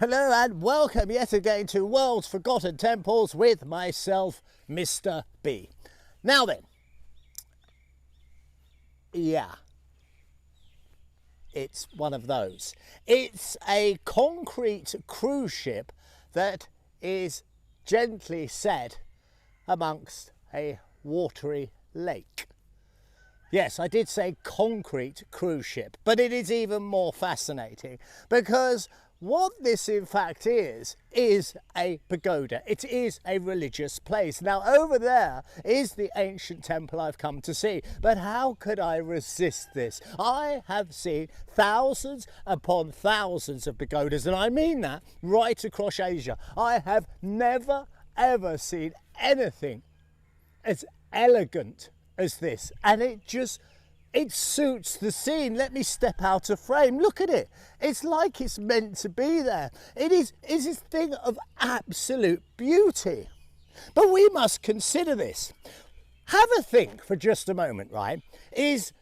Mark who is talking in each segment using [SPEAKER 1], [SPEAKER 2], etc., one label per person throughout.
[SPEAKER 1] Hello and welcome yet again to World's Forgotten Temples with myself, Mr. B. Now then, yeah, it's one of those. It's a concrete cruise ship that is gently set amongst a watery lake. Yes, I did say concrete cruise ship, but it is even more fascinating because what this in fact is a pagoda. It is a religious place. Now over there is the ancient temple I've come to see, but how could I resist this? I have seen thousands upon thousands of pagodas, and I mean that right across Asia. I have never ever seen anything as elegant as this, and it suits the scene. Let me step out of frame. Look at it. It's like it's meant to be there. It is a thing of absolute beauty. But we must consider this. Have a think for just a moment, right? Is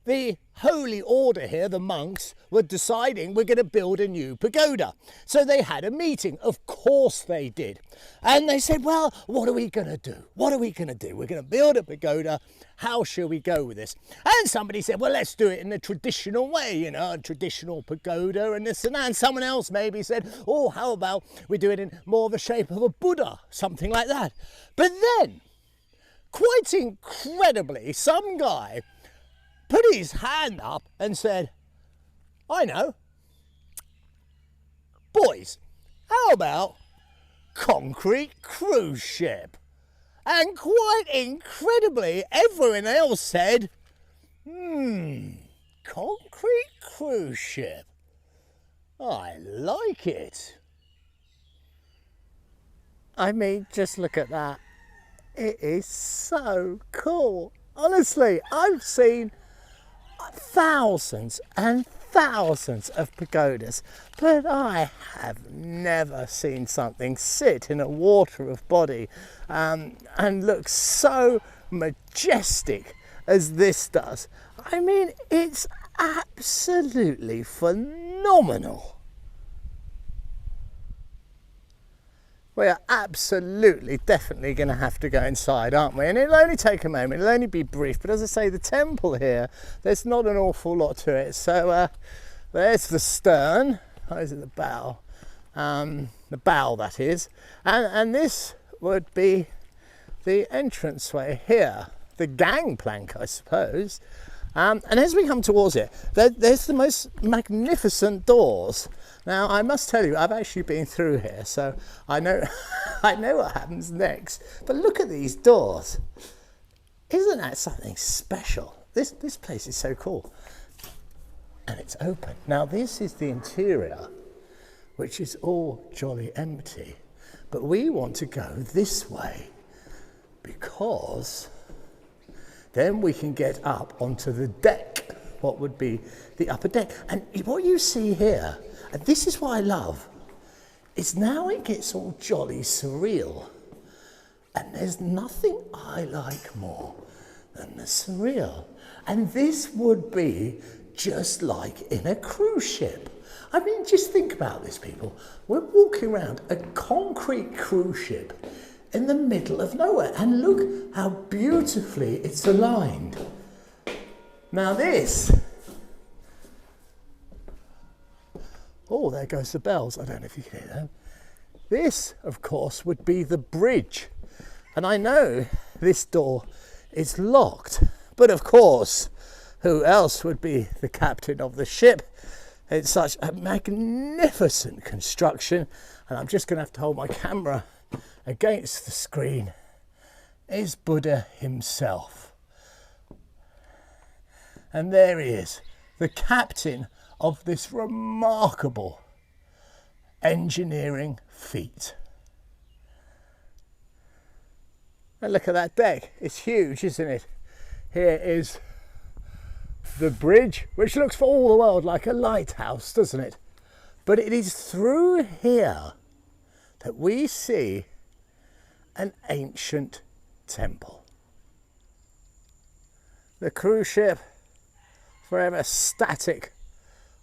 [SPEAKER 1] the holy order here, the monks, were deciding we're going to build a new pagoda. So they had a meeting. Of course they did. And they said, well, what are we going to do? What are we going to do? We're going to build a pagoda. How shall we go with this? And somebody said, well, let's do it in the traditional way, you know, a traditional pagoda and this and that. And someone else maybe said, oh, how about we do it in more of the shape of a Buddha, something like that. But then, quite incredibly, some guy put his hand up and said, I know, boys, how about concrete cruise ship? And quite incredibly, everyone else said, concrete cruise ship. I like it. I mean, just look at that. It is so cool. Honestly, I've seen thousands and thousands of pagodas, but I have never seen something sit in a water of body and look so majestic as this does. I mean, it's absolutely phenomenal. We are absolutely, definitely going to have to go inside, aren't we? And it'll only take a moment, it'll only be brief. But as I say, the temple here, there's not an awful lot to it. So there's the stern, those are the bow, that is. And this would be the entranceway here, the gangplank, I suppose. And as we come towards it, there's the most magnificent doors. Now, I must tell you, I've actually been through here, so I know what happens next. But look at these doors. Isn't that something special? This place is so cool. And it's open. Now, this is the interior, which is all jolly empty. But we want to go this way because then we can get up onto the deck, what would be the upper deck. And what you see here, and this is what I love, is now it gets all jolly surreal. And there's nothing I like more than the surreal. And this would be just like in a cruise ship. I mean, just think about this, people. We're walking around a concrete cruise ship in the middle of nowhere, and look how beautifully it's aligned. Now this, oh, there goes the bells. I don't know if you can hear them. This, of course, would be the bridge. And I know this door is locked, but of course, who else would be the captain of the ship? It's such a magnificent construction, and I'm just going to have to hold my camera against the screen, is Buddha himself. And there he is, the captain of this remarkable engineering feat. And look at that deck, it's huge, isn't it? Here is the bridge, which looks for all the world like a lighthouse, doesn't it? But it is through here that we see an ancient temple. The cruise ship, forever static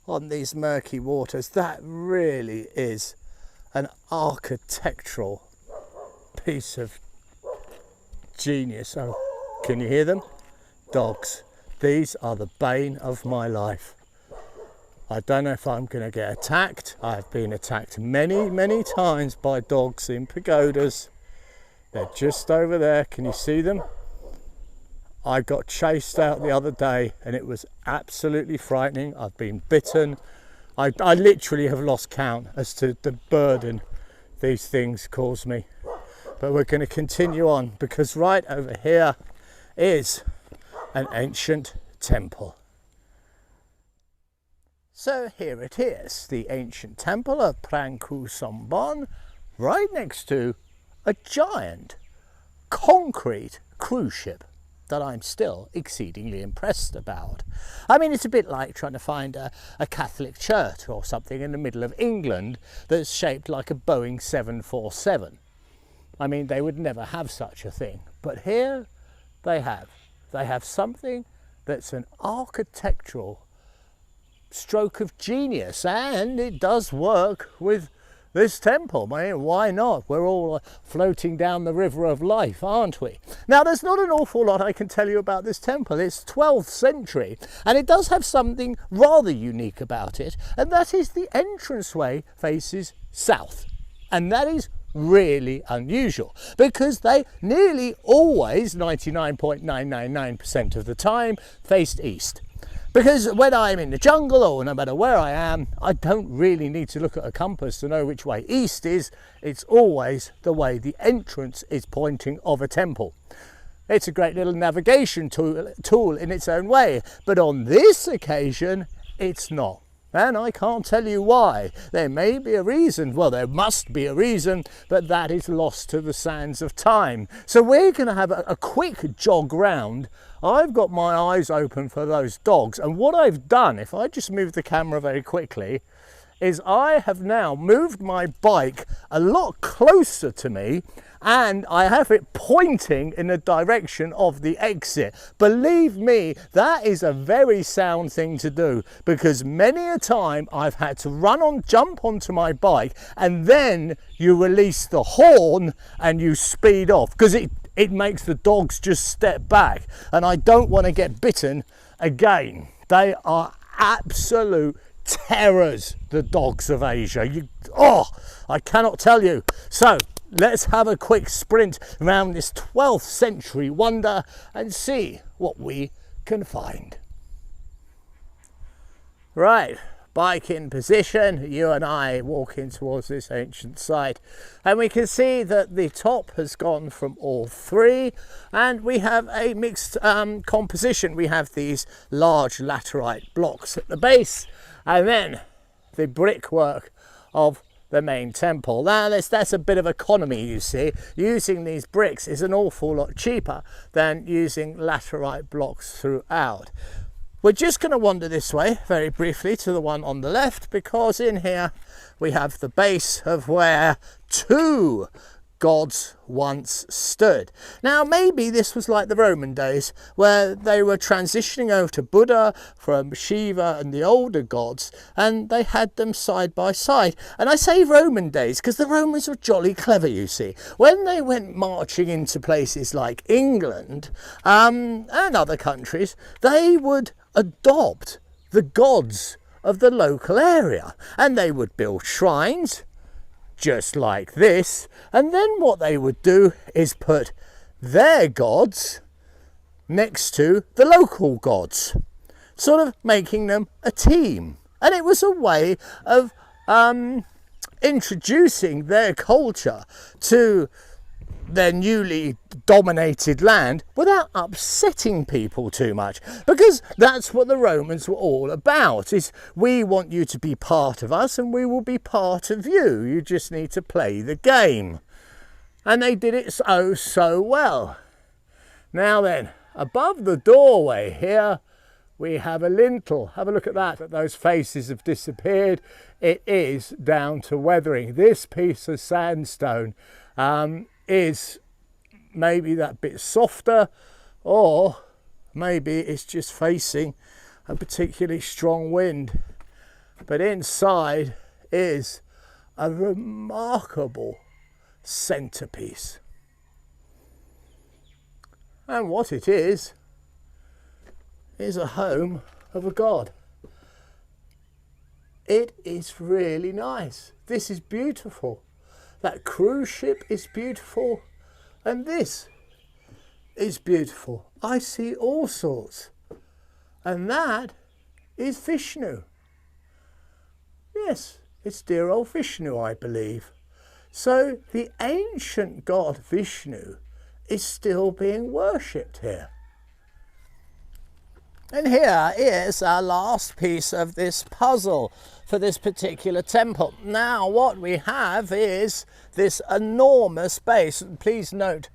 [SPEAKER 1] on these murky waters. That really is an architectural piece of genius. Oh, can you hear them? Dogs. These are the bane of my life. I don't know if I'm going to get attacked. I've been attacked many times by dogs in pagodas. They're just over there. Can you see them? I got chased out the other day and it was absolutely frightening. I've been bitten. I literally have lost count as to the burden these things cause me. But we're going to continue on because right over here is an ancient temple. So here it is, the ancient temple of Prangku Sombon, right next to a giant concrete cruise ship that I'm still exceedingly impressed about. I mean, it's a bit like trying to find a Catholic church or something in the middle of England that's shaped like a Boeing 747. I mean, they would never have such a thing. But here they have. They have something that's an architectural stroke of genius, and it does work with this temple. I mean, why not? We're all floating down the river of life, aren't we? Now, there's not an awful lot I can tell you about this temple. It's 12th century, and it does have something rather unique about it, and that is the entranceway faces south. And that is really unusual because they nearly always, 99.999% of the time, faced east. Because when I'm in the jungle or no matter where I am, I don't really need to look at a compass to know which way east is. It's always the way the entrance is pointing of a temple. It's a great little navigation tool in its own way, but on this occasion, it's not. And I can't tell you why. There may be a reason, well, there must be a reason, but that is lost to the sands of time. So we're going to have a quick jog round. I've got my eyes open for those dogs, and what I've done, if I just move the camera very quickly, is I have now moved my bike a lot closer to me, and I have it pointing in the direction of the exit. Believe me, that is a very sound thing to do, because many a time I've had to jump onto my bike, and then you release the horn and you speed off, because it makes the dogs just step back, and I don't want to get bitten again. They are absolute terrors, the dogs of Asia. I cannot tell you. So let's have a quick sprint around this 12th century wonder and see what we can find. Right, bike in position, you and I walking towards this ancient site, and we can see that the top has gone from all three, and we have a mixed composition. We have these large laterite blocks at the base, and then the brickwork of the main temple. Now that's a bit of economy, you see. Using these bricks is an awful lot cheaper than using laterite blocks throughout. We're just going to wander this way very briefly to the one on the left, because in here we have the base of where two gods once stood. Now maybe this was like the Roman days, where they were transitioning over to Buddha from Shiva and the older gods, and they had them side by side. And I say Roman days because the Romans were jolly clever, you see. When they went marching into places like England and other countries, they would adopt the gods of the local area, and they would build shrines just like this, and then what they would do is put their gods next to the local gods, sort of making them a team. And it was a way of introducing their culture to their newly dominated land without upsetting people too much, because that's what the Romans were all about, is we want you to be part of us and we will be part of you. You just need to play the game. And they did it so well. Now then, above the doorway here we have a lintel. Have a look at that. Those faces have disappeared. It is down to weathering. This piece of sandstone is maybe that bit softer, or maybe it's just facing a particularly strong wind. But inside is a remarkable centerpiece. And what it is a home of a god. It is really nice. This is beautiful. That cruise ship is beautiful. And this is beautiful. I see all sorts. And that is Vishnu. Yes, it's dear old Vishnu, I believe. So the ancient god Vishnu is still being worshipped here. And here is our last piece of this puzzle for this particular temple. Now what we have is this enormous base. Please note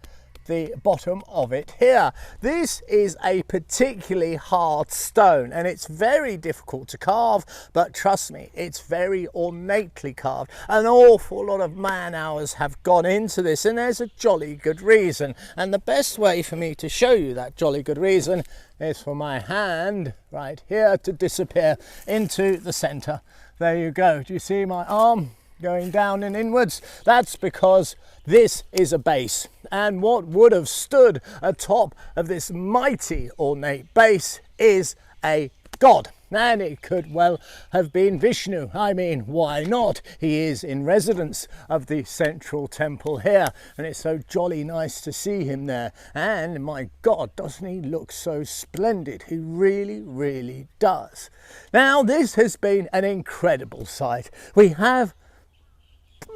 [SPEAKER 1] the bottom of it here. This is a particularly hard stone and it's very difficult to carve, but trust me, it's very ornately carved. An awful lot of man hours have gone into this, and there's a jolly good reason. And the best way for me to show you that jolly good reason is for my hand right here to disappear into the center. There you go. Do you see my arm going down and inwards? That's because this is a base, and what would have stood atop of this mighty ornate base is a god. And it could well have been Vishnu. I mean, why not? He is in residence of the central temple here, and it's so jolly nice to see him there. And my God, doesn't he look so splendid? He really, really does. Now, this has been an incredible sight. We have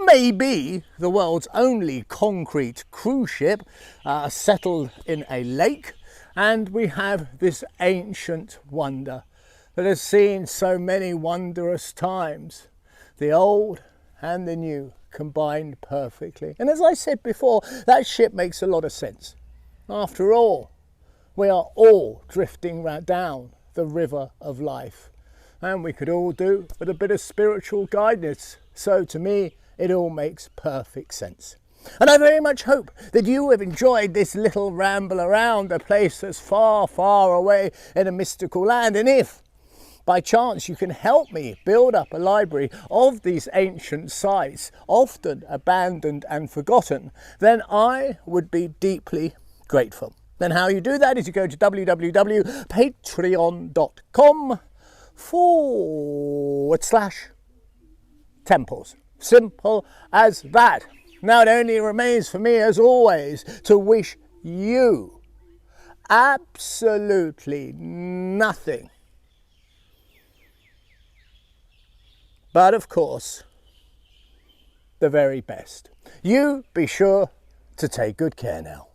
[SPEAKER 1] maybe the world's only concrete cruise ship settled in a lake, and we have this ancient wonder that has seen so many wondrous times, the old and the new combined perfectly. And as I said before, that ship makes a lot of sense. After all, we are all drifting down the river of life, and we could all do with a bit of spiritual guidance. So to me, it all makes perfect sense. And I very much hope that you have enjoyed this little ramble around a place that's far, far away in a mystical land. And if by chance you can help me build up a library of these ancient sites, often abandoned and forgotten, then I would be deeply grateful. Then how you do that is you go to www.patreon.com/temples. Simple as that. Now it only remains for me, as always, to wish you absolutely nothing but, of course, the very best. You be sure to take good care now.